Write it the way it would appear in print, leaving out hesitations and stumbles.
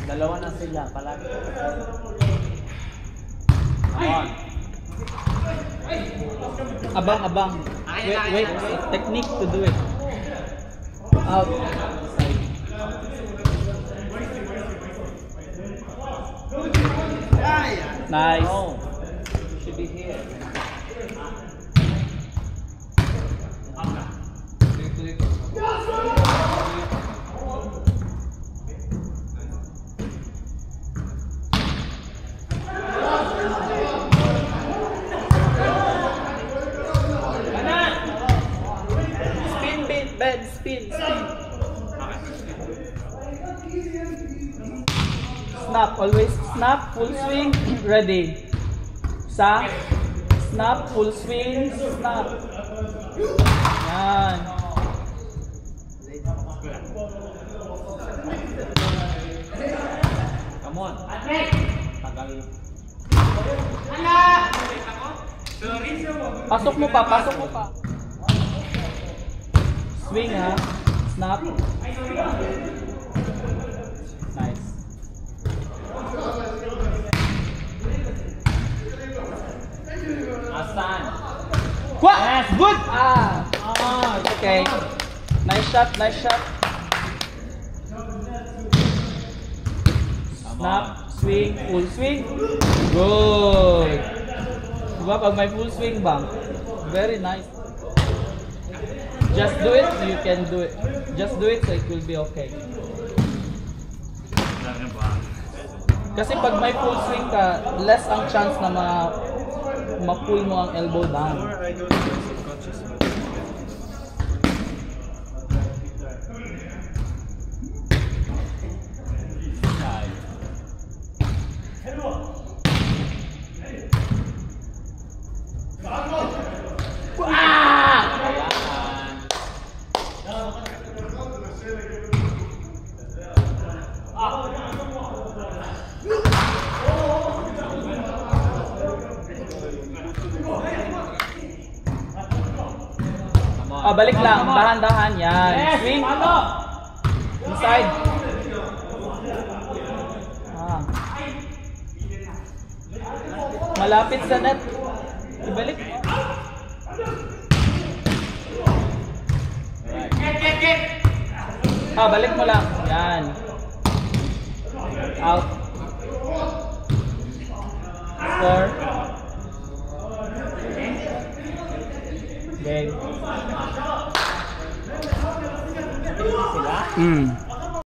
Dalawa na sila, palagi. Come on. Abang. Wait. Technique to do it. Out. Nice. Oh, should be here. Spin. Snap, always snap, full swing, ready. Sa, snap, full swing, snap. Yan. Come on. Tagal. Pasok mo pa. Swing ha. Snap. Nice. Asan? What? Yes. Good! Okay. Nice shot. Snap, swing, full swing. Good. Diba pag may full swing ba? Very nice. Just do it, you can do it. Just do it so it will be okay. Kasi pag may full swing ka, less ang chance na ma-pull mo ang elbow down. Balik lang, dahan-dahan yan. Swing. Inside. Malapit sa net. Ibalik. Balik mo lang. Yan. Out. Score. Game. Sila?